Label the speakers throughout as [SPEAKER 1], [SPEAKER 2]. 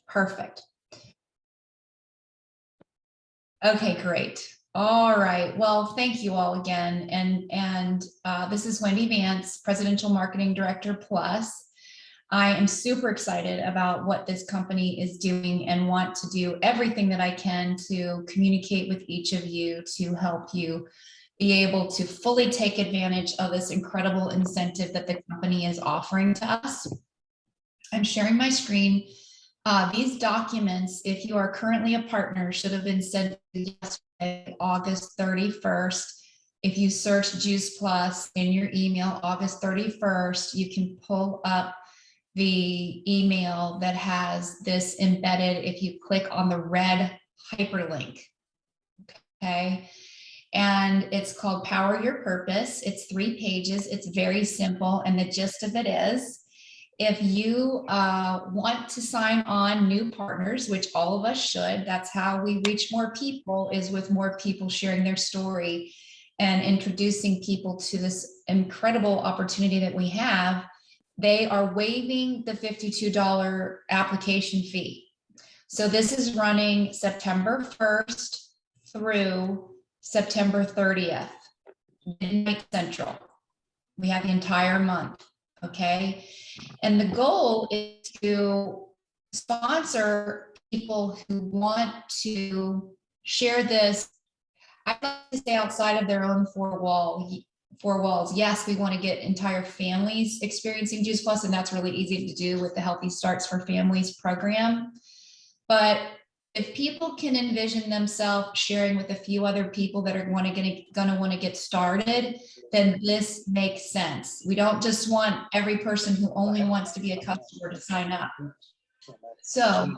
[SPEAKER 1] Perfect. Okay, great. All right. Well, thank you all again. And this is Wendy Vance, Presidential Marketing Director Plus. I am super excited about what this company is doing and want to do everything that I can to communicate with each of you to help you be able to fully take advantage of this incredible incentive that the company is offering to us. I'm sharing my screen. These documents, if you are currently a partner, should have been sent yesterday, August 31st. If you search Juice Plus in your email, August 31st, you can pull up the email that has this embedded if you click on the red hyperlink. Okay. And it's called Power Your Purpose. It's 3 pages. It's very simple. And the gist of it is, if you want to sign on new partners, which all of us should, that's how we reach more people, is with more people sharing their story and introducing people to this incredible opportunity that we have. They are waiving the $52 application fee. So this is running September 1st through September 30th, midnight central. We have the entire month, okay? And the goal is to sponsor people who want to share this. I like to stay outside of their own four walls. Yes, we want to get entire families experiencing Juice Plus, and that's really easy to do with the Healthy Starts for Families program. But if people can envision themselves sharing with a few other people that are going to want to get started, then this makes sense. We don't just want every person who only wants to be a customer to sign up. So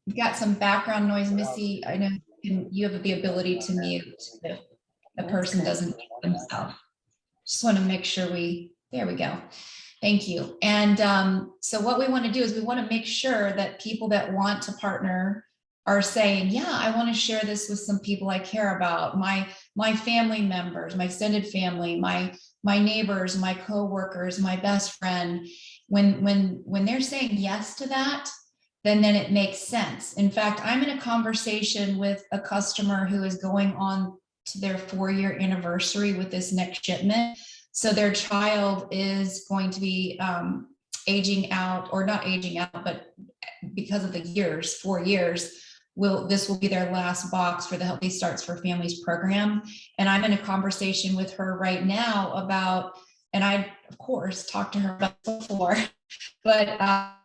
[SPEAKER 1] we've got some background noise. Missy, I know you have the ability to mute if the person doesn't mute themselves. Just want to make sure there we go. Thank you. And so what we want to do is we want to make sure that people that want to partner are saying, yeah, I want to share this with some people I care about, my family members, my extended family, my neighbors, my coworkers, my best friend. When they're saying yes to that, then it makes sense. In fact, I'm in a conversation with a customer who is going on to their 4-year anniversary with this next shipment. So their child is going to be aging out, or not aging out, but because of the years, 4 years, this will be their last box for the Healthy Starts for Families program. And I'm in a conversation with her right now about, and I, of course, talked to her about before, but I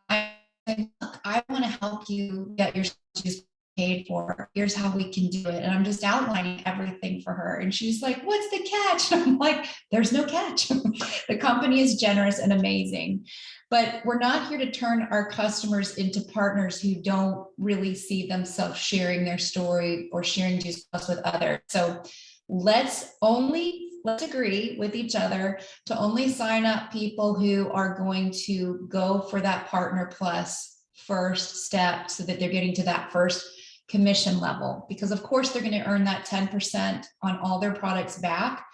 [SPEAKER 1] want to help you get your juice paid for. Here's how we can do it. And I'm just outlining everything for her. And she's like, what's the catch? I'm like, there's no catch. The company is generous and amazing, but we're not here to turn our customers into partners who don't really see themselves sharing their story or sharing Juice Plus with others. So let's agree with each other to only sign up people who are going to go for that Partner Plus first step, so that they're getting to that first commission level, because of course they're going to earn that 10% on all their products back.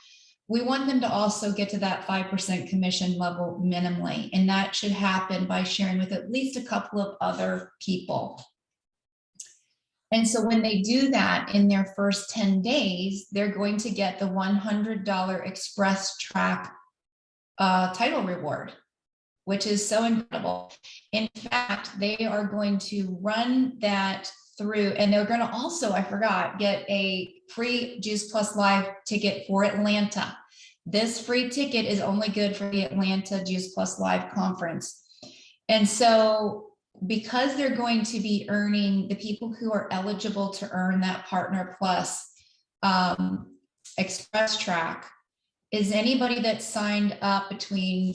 [SPEAKER 1] We want them to also get to that 5% commission level minimally, and that should happen by sharing with at least a couple of other people. And so when they do that in their first 10 days, they're going to get the $100 Express Track title reward, which is so incredible. In fact, they are going to run that through, and they're going to also, I forgot, get a free Juice Plus Live ticket for Atlanta. This free ticket is only good for the Atlanta Juice Plus Live conference. And so because they're going to be earning, the people who are eligible to earn that Partner Plus Express Track is anybody that signed up between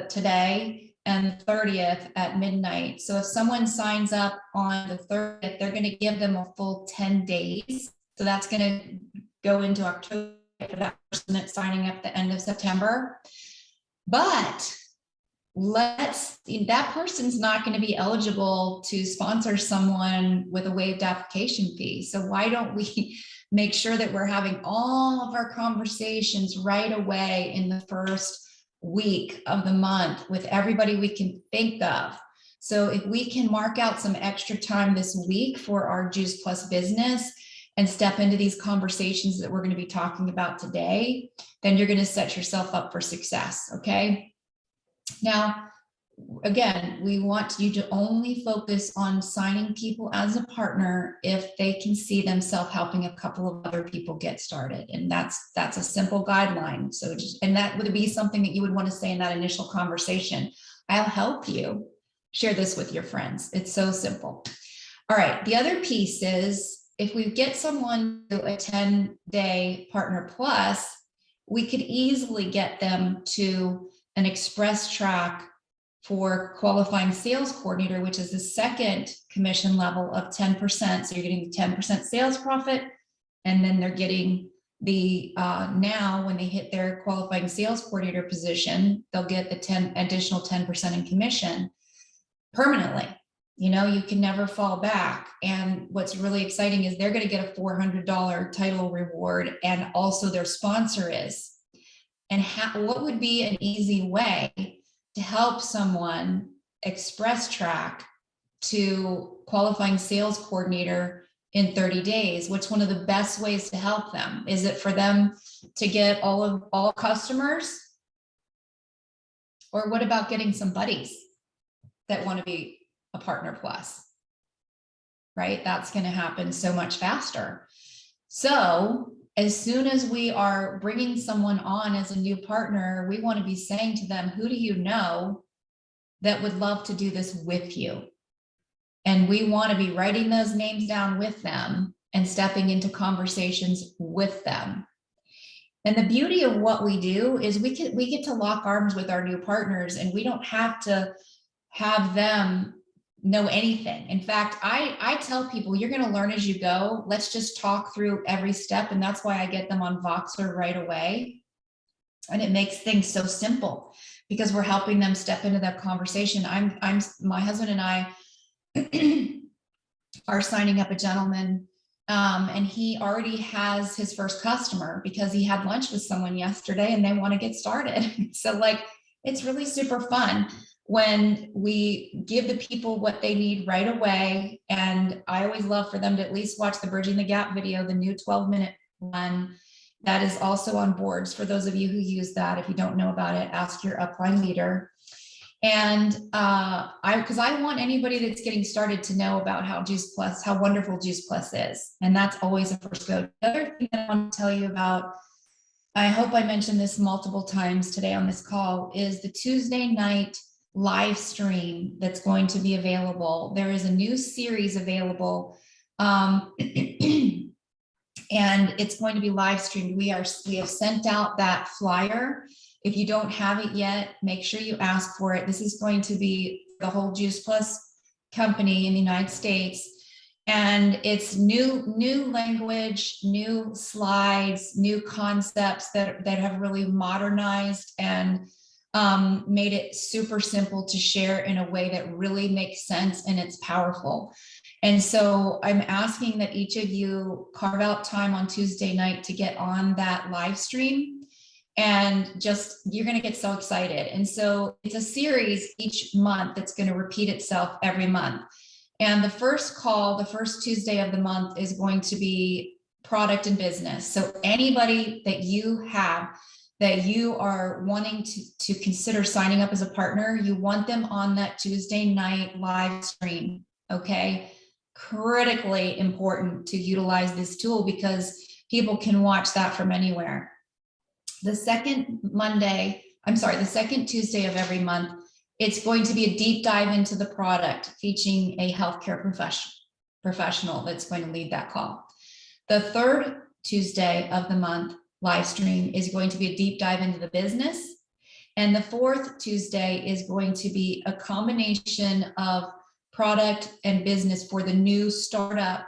[SPEAKER 1] today and the 30th at midnight. So if someone signs up on the 30th, they're going to give them a full 10 days. So that's going to go into October for that person that's signing up at the end of September. But that person's not going to be eligible to sponsor someone with a waived application fee. So why don't we make sure that we're having all of our conversations right away in the first week of the month with everybody we can think of, So if we can mark out some extra time this week for our Juice Plus business and step into these conversations that we're going to be talking about today, then you're going to set yourself up for success. Okay. Now, again, we want you to only focus on signing people as a partner if they can see themselves helping a couple of other people get started. And that's a simple guideline. So and that would be something that you would want to say in that initial conversation. I'll help you share this with your friends. It's so simple. All right. The other piece is if we get someone to a 10-day Partner Plus, we could easily get them to an express track for qualifying sales coordinator, which is the second commission level of 10%. So you're getting the 10% sales profit, and then they're getting the now when they hit their qualifying sales coordinator position, they'll get the additional 10% in commission permanently. You know, you can never fall back. And what's really exciting is they're going to get a $400 title reward, and also their sponsor is. And what would be an easy way to help someone express track to qualifying sales coordinator in 30 days? What's one of the best ways to help them? Is it for them to get all customers? Or what about getting some buddies that want to be a Partner Plus? Right? That's going to happen so much faster. So as soon as we are bringing someone on as a new partner, we want to be saying to them, who do you know that would love to do this with you? And we want to be writing those names down with them and stepping into conversations with them. And the beauty of what we do is we get to lock arms with our new partners, and we don't have to have them know anything. In fact, I tell people, you're going to learn as you go. Let's just talk through every step. And that's why I get them on Voxer right away. And it makes things so simple because we're helping them step into that conversation. My husband and I are signing up a gentleman, and he already has his first customer because he had lunch with someone yesterday and they want to get started. So like, it's really super fun when we give the people what they need right away. And I always love for them to at least watch the Bridging the Gap video, the new 12-minute one that is also on boards. For those of you who use that, if you don't know about it, ask your upline leader. And because I want anybody that's getting started to know about how wonderful Juice Plus is. And that's always a first go. The other thing that I want to tell you about, I hope I mentioned this multiple times today on this call, is the Tuesday night live stream that's going to be available. There is a new series available, and it's going to be live streamed. We have sent out that flyer. If you don't have it yet, make sure you ask for it. This is going to be the whole Juice Plus company in the United States. And it's new language, new slides, new concepts that have really modernized and made it super simple to share in a way that really makes sense and it's powerful. And so I'm asking that each of you carve out time on Tuesday night to get on that live stream, and you're going to get so excited. And so it's a series each month that's going to repeat itself every month. And the first Tuesday of the month is going to be product and business. So anybody that you have that you are wanting to consider signing up as a partner, you want them on that Tuesday night live stream, okay? Critically important to utilize this tool because people can watch that from anywhere. The second Tuesday of every month, it's going to be a deep dive into the product, featuring a healthcare professional that's going to lead that call. The third Tuesday of the month live stream is going to be a deep dive into the business. And the fourth Tuesday is going to be a combination of product and business for the new startup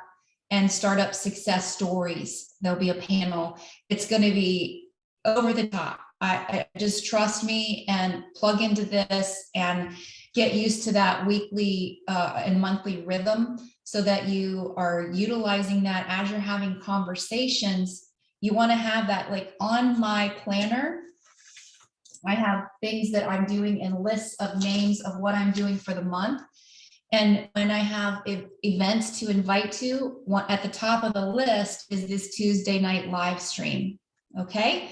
[SPEAKER 1] and startup success stories. There'll be a panel. It's going to be over the top. I just trust me and plug into this and get used to that weekly and monthly rhythm so that you are utilizing that as you're having conversations. You want to have that like on my planner. I have things that I'm doing and lists of names of what I'm doing for the month. And when I have events to invite to, one at the top of the list is this Tuesday night live stream. Okay.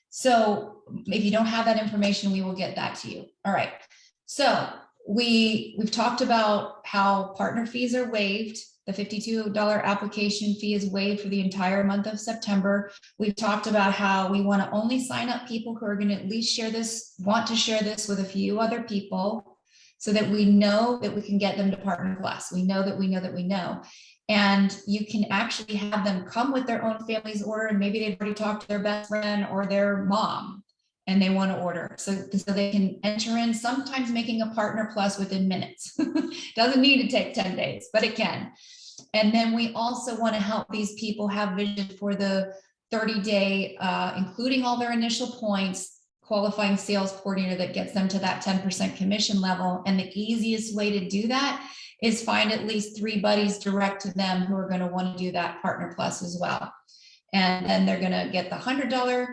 [SPEAKER 1] So if you don't have that information, we will get that to you. All right. So we've talked about how partner fees are waived. The $52 application fee is waived for the entire month of September. We've talked about how we want to only sign up people who are going to at least want to share this with a few other people, so that we know that we can get them to Partner Plus. We know that we know that we know. And you can actually have them come with their own family's order, and maybe they've already talked to their best friend or their mom and they want to order. So they can enter in, sometimes making a Partner Plus within minutes. Doesn't need to take 10 days, but it can. And then we also want to help these people have vision for the 30-day, including all their initial points, qualifying sales coordinator that gets them to that 10% commission level. And the easiest way to do that is find at least 3 buddies direct to them who are going to want to do that Partner Plus as well. And then they're going to get the $100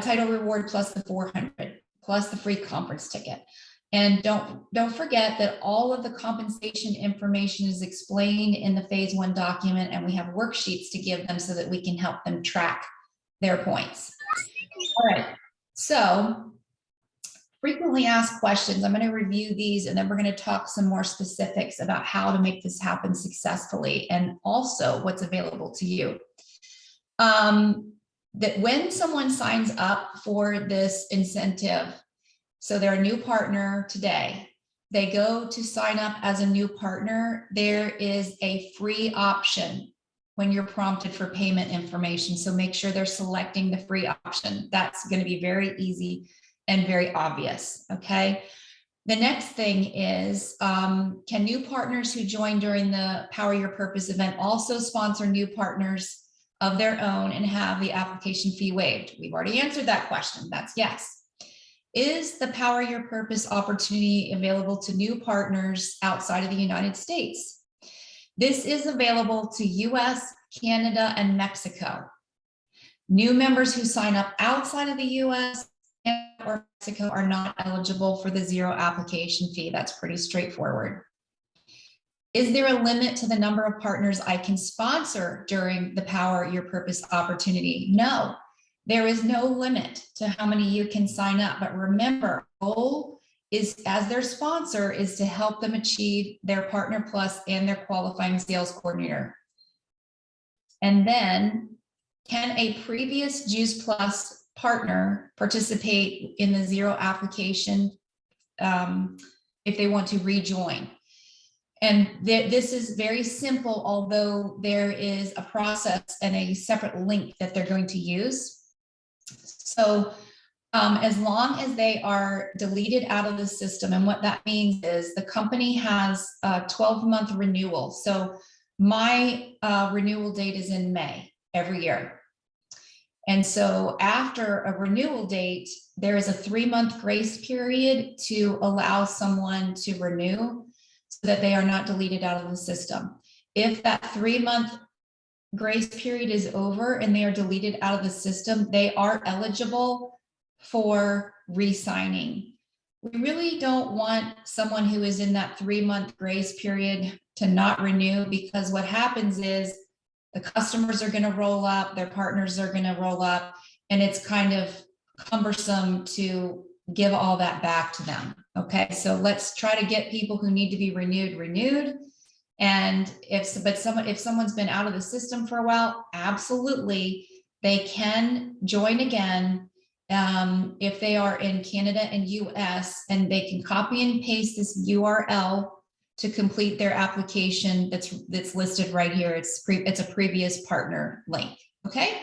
[SPEAKER 1] title reward plus the $400 plus the free conference ticket. And don't forget that all of the compensation information is explained in the phase 1 document, and we have worksheets to give them so that we can help them track their points. All right. So frequently asked questions, I'm going to review these, and then we're going to talk some more specifics about how to make this happen successfully, and also what's available to you. That when someone signs up for this incentive, so they're a new partner today, they go to sign up as a new partner, there is a free option when you're prompted for payment information. So make sure they're selecting the free option. That's going to be very easy and very obvious. Okay. The next thing is, can new partners who join during the Power Your Purpose event also sponsor new partners of their own and have the application fee waived? We've already answered that question. That's yes. Is the Power Your Purpose opportunity available to new partners outside of the United States? This is available to US, Canada, and Mexico. New members who sign up outside of the US or Mexico are not eligible for the 0 application fee. That's pretty straightforward. Is there a limit to the number of partners I can sponsor during the Power Your Purpose opportunity? No, there is no limit to how many you can sign up. But remember, goal is, as their sponsor, is to help them achieve their Partner Plus and their qualifying sales coordinator. And then, can a previous Juice Plus partner participate in the 0 application if they want to rejoin? And this is very simple, although there is a process and a separate link that they're going to use. So as long as they are deleted out of the system, and what that means is the company has a 12-month renewal. So my renewal date is in May every year. And so after a renewal date, there is a 3-month grace period to allow someone to renew so that they are not deleted out of the system. If that 3-month grace period is over and they are deleted out of the system, they are eligible for re-signing. We really don't want someone who is in that 3-month grace period to not renew, because what happens is the customers are going to roll up, their partners are going to roll up, and it's kind of cumbersome to give all that back to them. Okay, so let's try to get people who need to be renewed. And if someone's been out of the system for a while, absolutely, they can join again if they are in Canada and US, and they can copy and paste this URL to complete their application that's listed right here. It's a previous partner link. Okay,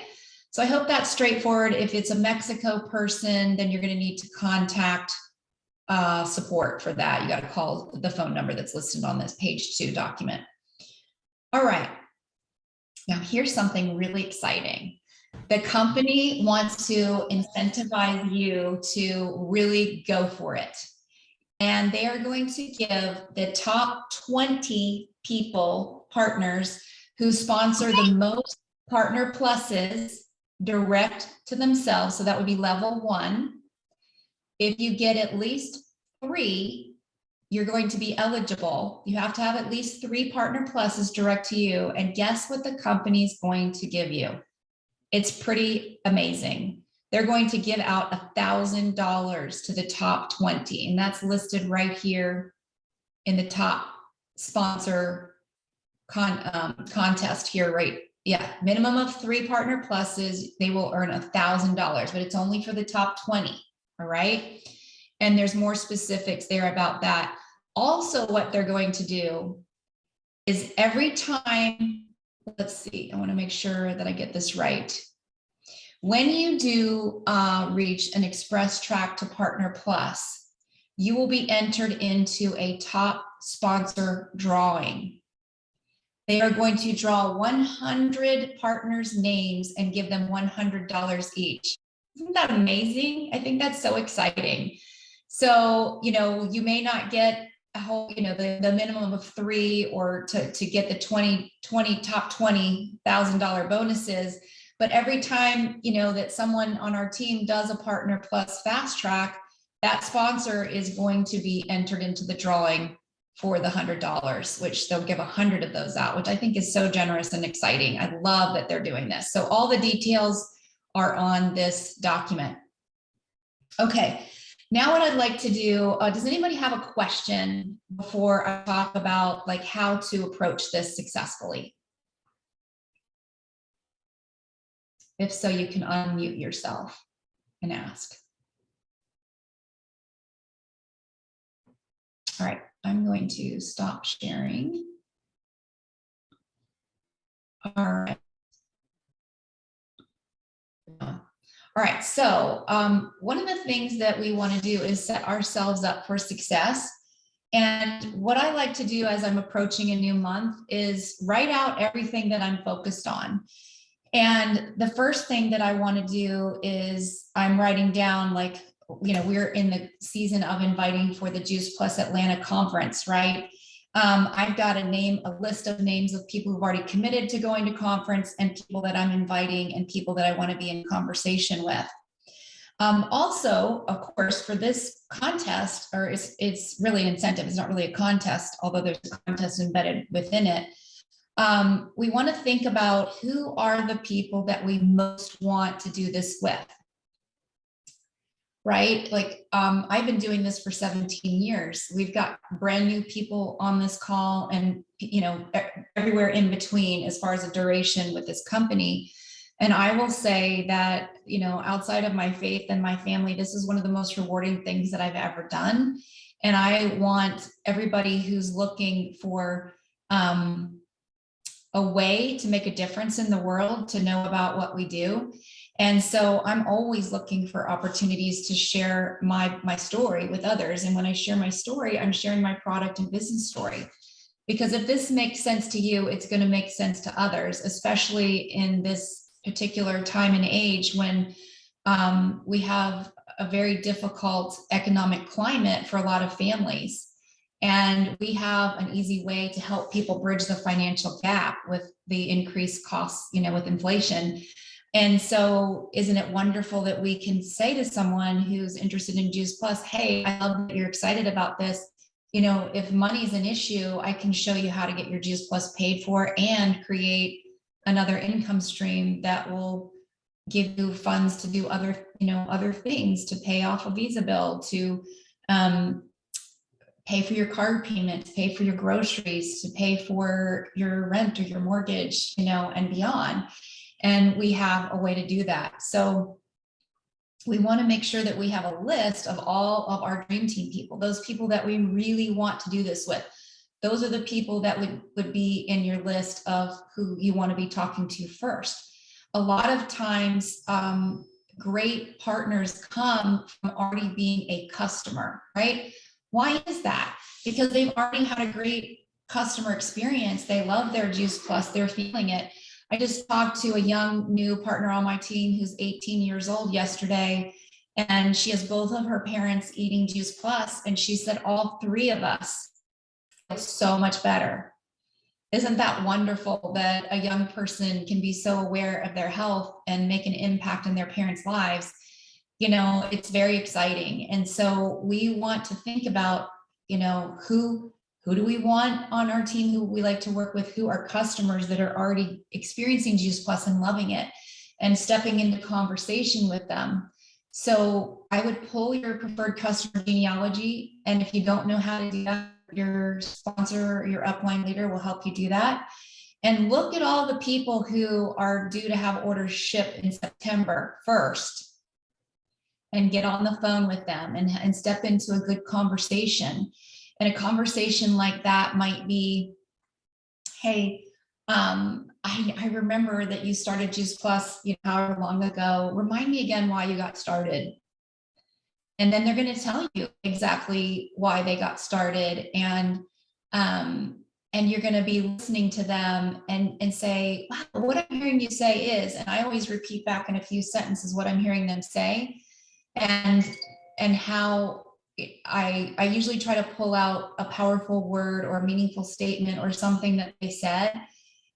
[SPEAKER 1] so I hope that's straightforward. If it's a Mexico person, then you're going to need to contact support for that. You got to call the phone number that's listed on this page 2 document. All right, now here's something really exciting. The company wants to incentivize you to really go for it. And they are going to give the top 20 people, partners, who sponsor the most Partner Pluses direct to themselves. So that would be level 1. If you get at least 3 you're going to be eligible. You have to have at least 3 Partner Pluses direct to you. And guess what the company's going to give you? It's pretty amazing. They're going to give out $1,000 to the top 20. And that's listed right here in the top sponsor contest here, right? Yeah, minimum of 3 Partner Pluses, they will earn $1,000, but it's only for the top 20, all right? And there's more specifics there about that. Also, what they're going to do is every time, let's see, I want to make sure that I get this right. When you do reach an Express Track to Partner Plus, you will be entered into a top sponsor drawing. They are going to draw 100 partners' names and give them $100 each. Isn't that amazing? I think that's so exciting. So, you know, you may not get a whole, you know, the minimum of 3 or to get the top $20,000 bonuses. But every time, you know, that someone on our team does a Partner Plus Fast Track, that sponsor is going to be entered into the drawing for the $100, which they'll give 100 of those out, which I think is so generous and exciting. I love that they're doing this. So all the details are on this document. Okay, now what I'd like to do, does anybody have a question before I talk about like how to approach this successfully? If so, you can unmute yourself and ask. All right, I'm going to stop sharing. All right. All right, so one of the things that we want to do is set ourselves up for success. And what I like to do as I'm approaching a new month is write out everything that I'm focused on. And the first thing that I want to do is I'm writing down, like, you know, we're in the season of inviting for the Juice Plus Atlanta conference, right? I've got a list of names of people who've already committed to going to conference and people that I'm inviting and people that I want to be in conversation with. Also, of course, for this contest, or it's really an incentive, it's not really a contest, although there's a contest embedded within it. We want to think about who are the people that we most want to do this with, right? Like, I've been doing this for 17 years. We've got brand new people on this call and, you know, everywhere in between as far as the duration with this company. And I will say that, you know, outside of my faith and my family, this is one of the most rewarding things that I've ever done. And I want everybody who's looking for, a way to make a difference in the world to know about what we do. And so I'm always looking for opportunities to share my story with others. And when I share my story, I'm sharing my product and business story. Because if this makes sense to you, it's going to make sense to others, especially in this particular time and age when we have a very difficult economic climate for a lot of families. And we have an easy way to help people bridge the financial gap with the increased costs, you know, with inflation. And so isn't it wonderful that we can say to someone who's interested in Juice Plus, hey, I love that you're excited about this. You know, if money is an issue, I can show you how to get your Juice Plus paid for and create another income stream that will give you funds to do other, you know, other things, to pay off a Visa bill, to pay for your card payment, to pay for your groceries, to pay for your rent or your mortgage, you know, and beyond. And we have a way to do that. So we want to make sure that we have a list of all of our dream team people, those people that we really want to do this with. Those are the people that would be in your list of who you want to be talking to first. A lot of times, great partners come from already being a customer, right? Why is that? Because they've already had a great customer experience. They love their Juice Plus, they're feeling it. I just talked to a young new partner on my team who's 18 years old yesterday, and she has both of her parents eating Juice Plus, and she said all 3 of us feel so much better. Isn't that wonderful that a young person can be so aware of their health and make an impact in their parents' lives? You know, it's very exciting. And so we want to think about, who do we want on our team, who we like to work with, who are customers that are already experiencing Juice Plus and loving it, and stepping into conversation with them. So I would pull your preferred customer genealogy. And if you don't know how to do that, your sponsor, your upline leader will help you do that. And look at all the people who are due to have orders shipped in September 1st and get on the phone with them and step into a good conversation. And a conversation like that might be, hey, I remember that you started Juice Plus, however long ago. Remind me again why you got started. And then they're going to tell you exactly why they got started. And you're going to be listening to them and say, wow, what I'm hearing you say is, and I always repeat back in a few sentences what I'm hearing them say, and how I usually try to pull out a powerful word or a meaningful statement or something that they said.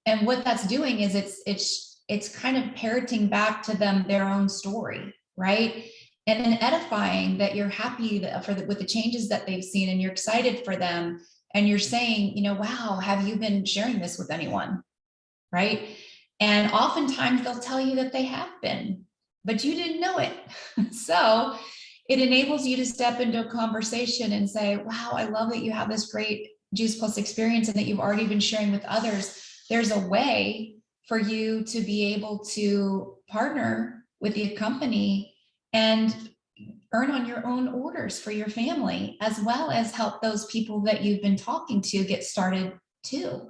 [SPEAKER 1] And what that's doing is it's kind of parroting back to them their own story, right? And then edifying that you're happy with the changes that they've seen, and you're excited for them. And you're saying, wow, have you been sharing this with anyone? Right? And oftentimes they'll tell you that they have been, but you didn't know it. So it enables you to step into a conversation and say, wow, I love that you have this great Juice Plus experience and that you've already been sharing with others. There's a way for you to be able to partner with the company and earn on your own orders for your family, as well as help those people that you've been talking to get started too.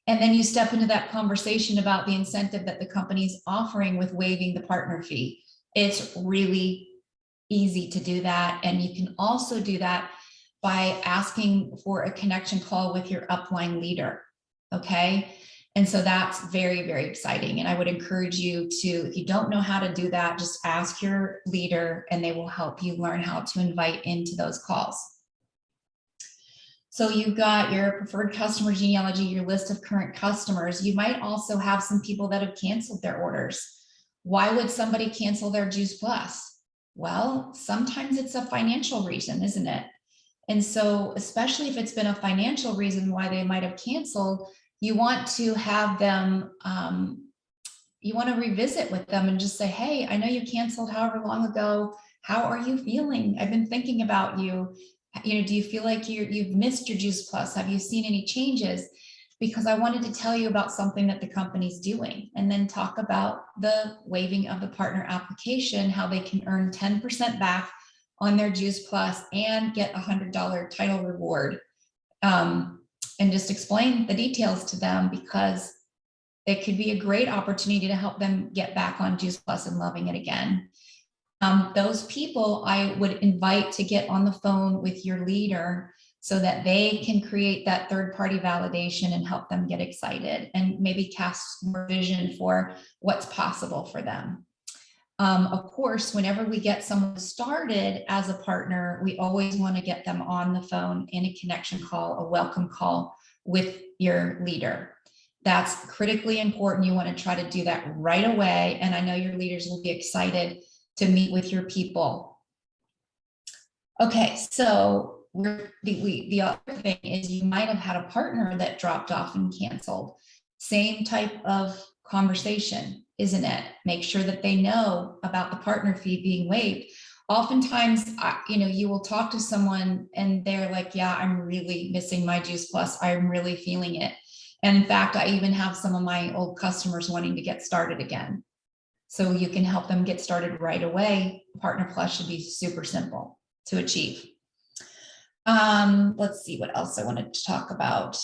[SPEAKER 1] And then you step into that conversation about the incentive that the company's offering with waiving the partner fee. It's really easy to do that. And you can also do that by asking for a connection call with your upline leader. Okay. And so that's very, very exciting. And I would encourage you to, if you don't know how to do that, just ask your leader and they will help you learn how to invite into those calls. So you've got your preferred customer genealogy, your list of current customers. You might also have some people that have canceled their orders. Why would somebody cancel their Juice Plus? Well, sometimes it's a financial reason, isn't it? And so, especially if it's been a financial reason why they might have canceled, you want to have them, you want to revisit with them and just say, hey, I know you canceled however long ago. How are you feeling? I've been thinking about you. Do you feel like you've missed your Juice Plus? Have you seen any changes? Because I wanted to tell you about something that the company's doing, and then talk about the waiving of the partner application, how they can earn 10% back on their Juice Plus and get $100 title reward. And just explain the details to them, because it could be a great opportunity to help them get back on Juice Plus and loving it again. Those people I would invite to get on the phone with your leader so that they can create that third-party validation and help them get excited and maybe cast more vision for what's possible for them. Of course, whenever we get someone started as a partner, we always want to get them on the phone in a connection call, a welcome call with your leader. That's critically important. You want to try to do that right away. And I know your leaders will be excited to meet with your people. Okay, so the other thing is you might have had a partner that dropped off and canceled. Same type of conversation, isn't it? Make sure that they know about the partner fee being waived. Oftentimes, you will talk to someone and they're like, yeah, I'm really missing my Juice Plus. I'm really feeling it. And in fact, I even have some of my old customers wanting to get started again. So you can help them get started right away. Partner Plus should be super simple to achieve. Let's see what else I wanted to talk about.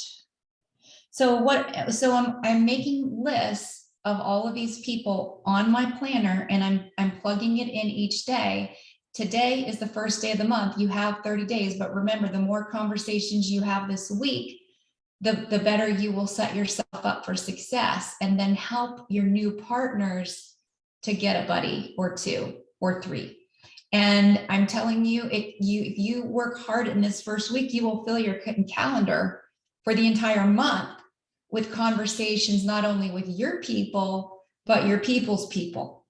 [SPEAKER 1] So I'm making lists of all of these people on my planner, and I'm plugging it in each day. Today is the first day of the month. You have 30 days, but remember, the more conversations you have this week, the better you will set yourself up for success, and then help your new partners to get a buddy or two or three. And I'm telling you, if you work hard in this first week, you will fill your calendar for the entire month with conversations, not only with your people, but your people's people.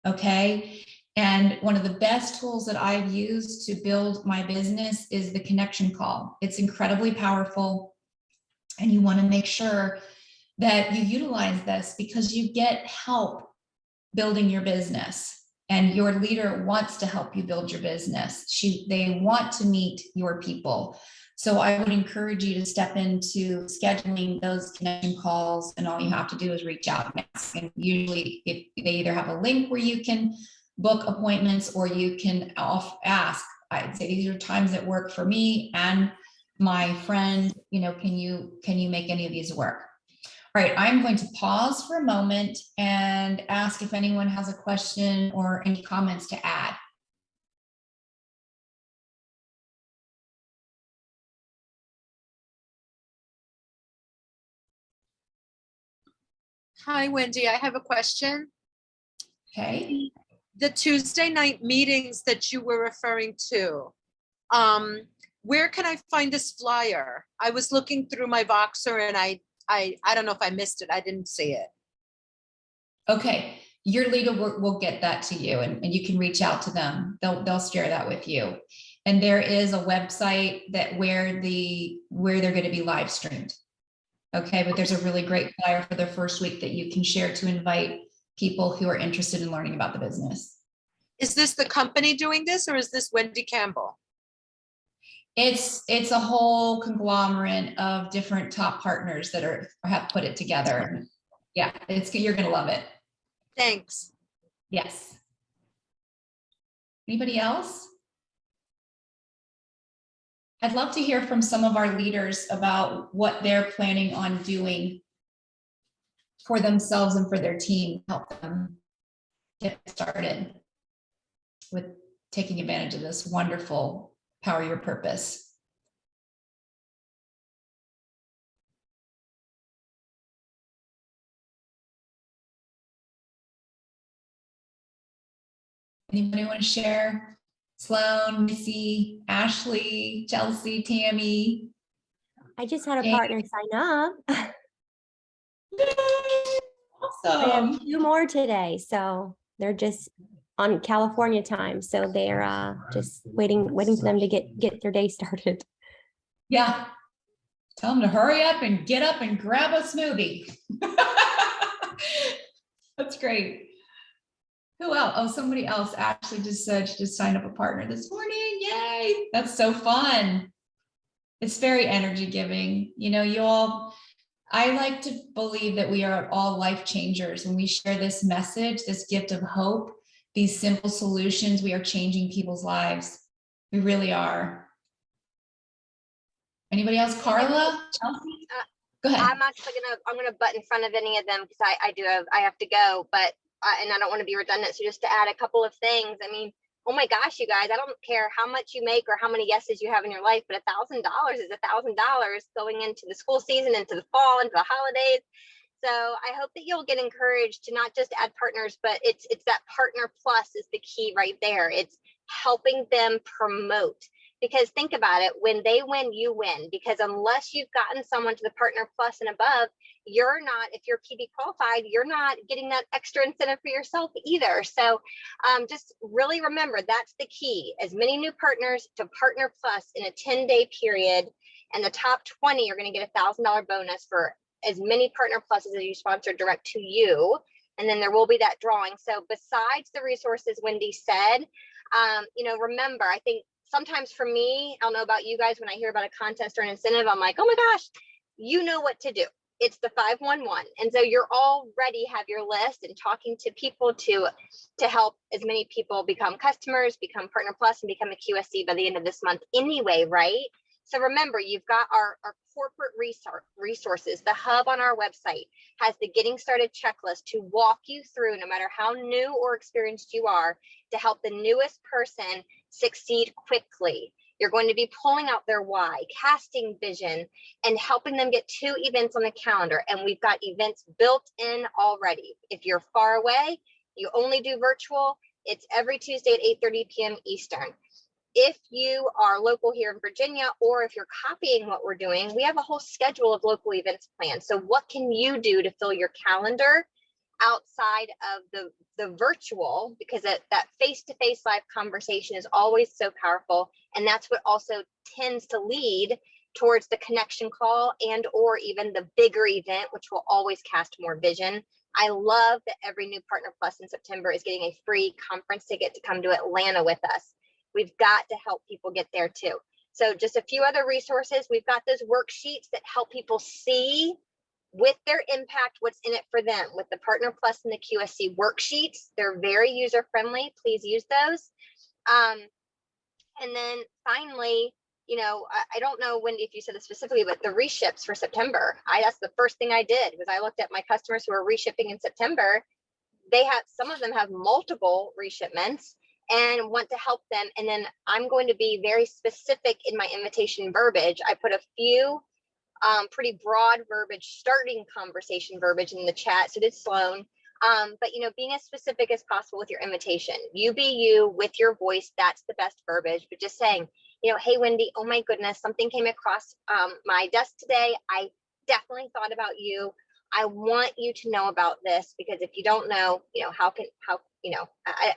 [SPEAKER 1] Okay. And one of the best tools that I've used to build my business is the connection call. It's incredibly powerful. And you want to make sure that you utilize this because you get help building your business. And your leader wants to help you build your business. They want to meet your people. So I would encourage you to step into scheduling those connection calls, and all you have to do is reach out and ask. And usually if they either have a link where you can book appointments, or you can ask. I'd say these are times that work for me and my friend, can you make any of these work? All right, I'm going to pause for a moment and ask if anyone has a question or any comments to add.
[SPEAKER 2] Hi, Wendy. I have a question.
[SPEAKER 1] Okay.
[SPEAKER 2] The Tuesday night meetings that you were referring to, where can I find this flyer? I was looking through my Voxer and I don't know if I missed it. I didn't see it.
[SPEAKER 1] Okay, your leader will get that to you, and you can reach out to them. They'll share that with you. And there is a website that where they're going to be live streamed. Okay, but there's a really great flyer for the first week that you can share to invite people who are interested in learning about the business.
[SPEAKER 2] Is this the company doing this, or is this Wendy Campbell?
[SPEAKER 1] It's a whole conglomerate of different top partners that have put it together. Yeah, you're gonna love it.
[SPEAKER 2] Thanks.
[SPEAKER 1] Yes. Anybody else? I'd love to hear from some of our leaders about what they're planning on doing for themselves and for their team, help them get started with taking advantage of this wonderful Power Your Purpose. Anybody want to share? Sloan, Missy, Ashley, Chelsea, Tammy.
[SPEAKER 3] I just had a partner sign up.
[SPEAKER 1] Awesome.
[SPEAKER 3] I have 2 more today, so they're just on California time. So they're just waiting for them to get their day started.
[SPEAKER 1] Yeah. Tell them to hurry up and get up and grab a smoothie. That's great. Who else? Oh, somebody else actually just said she just signed up a partner this morning. Yay. That's so fun. It's very energy giving. I like to believe that we are all life changers. When we share this message, this gift of hope, these simple solutions, we are changing people's lives. We really are. Anybody else? Carla? Chelsea? Go ahead.
[SPEAKER 4] I'm gonna butt in front of any of them because I have to go, but and I don't want to be redundant. So just to add a couple of things, I mean, oh my gosh, you guys, I don't care how much you make or how many yeses you have in your life, but $1,000 is $1,000 going into the school season, into the fall, into the holidays. So I hope that you'll get encouraged to not just add partners, but it's that partner plus is the key right there. It's helping them promote. Because think about it, when they win, you win. Because unless you've gotten someone to the partner plus and above, you're not, if you're PB qualified, you're not getting that extra incentive for yourself either. So just really remember, that's the key. As many new partners to partner plus in a 10-day period, and the top 20 are going to get a $1,000 bonus for as many partner pluses as you sponsor direct to you. And then there will be that drawing. So besides the resources Wendy said, remember, I think sometimes for me, I don't know about you guys, when I hear about a contest or an incentive, I'm like, oh my gosh, you know what to do. It's the 511. And so you're already have your list and talking to people to help as many people become customers, become partner plus, and become a QSC by the end of this month anyway, right? So remember, you've got our corporate resources. The hub on our website has the getting started checklist to walk you through, no matter how new or experienced you are, to help the newest person succeed quickly. You're going to be pulling out their why, casting vision, and helping them get 2 events on the calendar. And we've got events built in already. If you're far away, you only do virtual. It's every Tuesday at 8:30 p.m. Eastern. If you are local here in Virginia, or if you're copying what we're doing, we have a whole schedule of local events planned. So what can you do to fill your calendar outside of the virtual, because that face-to-face live conversation is always so powerful. And that's what also tends to lead towards the connection call and or even the bigger event, which will always cast more vision. I love that every new Partner Plus in September is getting a free conference ticket to come to Atlanta with us. We've got to help people get there too. So just a few other resources. We've got those worksheets that help people see with their impact what's in it for them with the Partner Plus and the QSC worksheets. They're very user friendly. Please use those. And then finally, you know, I don't know, Wendy, if you said this specifically, but the reships for September, that's the first thing I did was I looked at my customers who are reshipping in September. Some of them have multiple reshipments and want to help them. And then I'm going to be very specific in my invitation verbiage. I put a few pretty broad verbiage, starting conversation verbiage in the chat. So did Sloan. But, you know, being as specific as possible with your invitation. You be you with your voice. That's the best verbiage. But just saying, you know, hey, Wendy, oh my goodness, something came across my desk today. I definitely thought about you. I want you to know about this, because if you don't know, you know,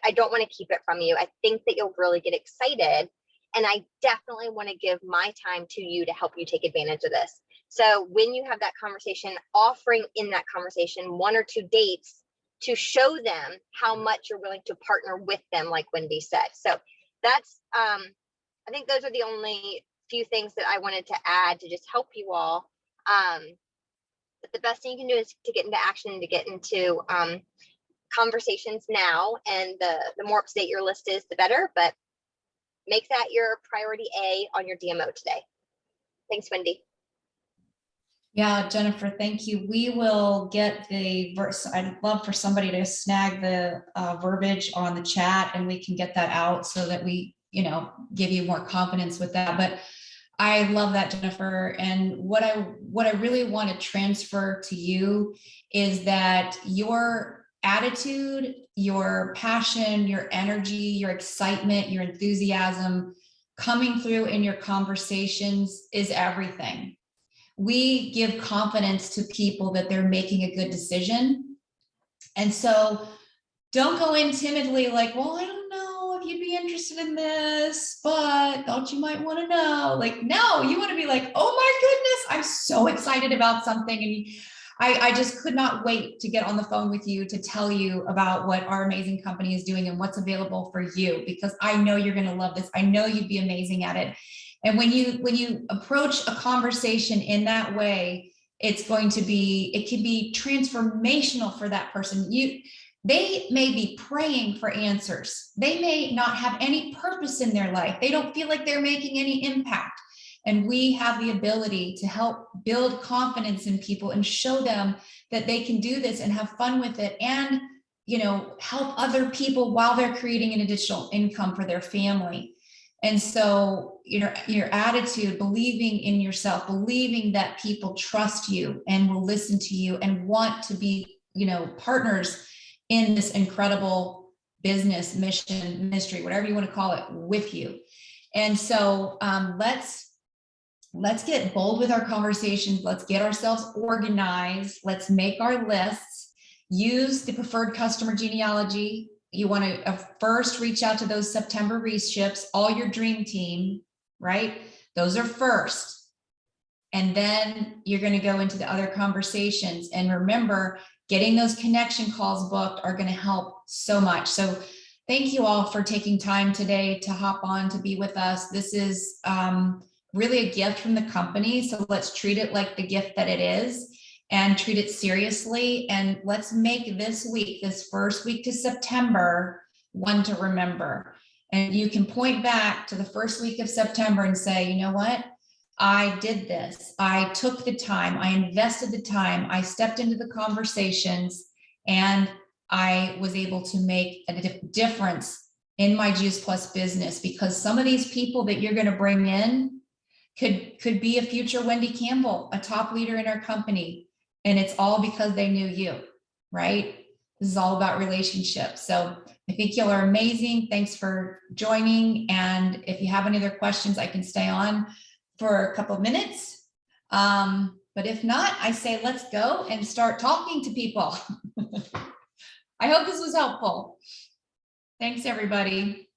[SPEAKER 4] I don't want to keep it from you. I think that you'll really get excited. And I definitely want to give my time to you to help you take advantage of this. So when you have that conversation, offering in that conversation 1 or 2 dates to show them how much you're willing to partner with them, like Wendy said. So that's, I think those are the only few things that I wanted to add to just help you all. But the best thing you can do is to get into action, to get into conversations now. And the more up to date your list is, the better. But make that your priority A on your DMO today. Thanks, Wendy.
[SPEAKER 1] Yeah, Jennifer, thank you. We will get the verse. I'd love for somebody to snag the verbiage on the chat, and we can get that out so that we, you know, give you more confidence with that. But I love that, Jennifer. And what I really want to transfer to you is that your attitude, your passion, your energy, your excitement, your enthusiasm coming through in your conversations is everything. We give confidence to people that they're making a good decision. And so don't go in timidly like, well, I don't know if you'd be interested in this, but thought you might want to know. Like, no, you want to be like, oh my goodness, I'm so excited about something. And I just could not wait to get on the phone with you to tell you about what our amazing company is doing and what's available for you, because I know you're going to love this. I know you'd be amazing at it. And when you approach a conversation in that way, it can be transformational for that person. They may be praying for answers. They may not have any purpose in their life. They don't feel like they're making any impact. And we have the ability to help build confidence in people and show them that they can do this and have fun with it, and, you know, help other people while they're creating an additional income for their family. And so, you know, your attitude, believing in yourself, believing that people trust you and will listen to you and want to be, you know, partners in this incredible business, mission, ministry, whatever you want to call it, with you. And so let's get bold with our conversations. Let's get ourselves organized. Let's make our lists. Use the preferred customer genealogy. You want to first reach out to those September reships, all your dream team, right? Those are first. And then you're going to go into the other conversations. And remember, getting those connection calls booked are going to help so much. So thank you all for taking time today to hop on to be with us. This is really a gift from the company. So let's treat it like the gift that it is and treat it seriously. And let's make this week, this first week to September, one to remember. And you can point back to the first week of September and say, you know what? I did this. I took the time. I invested the time. I stepped into the conversations, and I was able to make a difference in my Juice Plus business, because some of these people that you're going to bring in could be a future Wendy Campbell, a top leader in our company. And it's all because they knew you, right? This is all about relationships. So I think y'all are amazing. Thanks for joining. And if you have any other questions, I can stay on for a couple of minutes. But But if not, I say, let's go and start talking to people. I hope this was helpful. Thanks, everybody.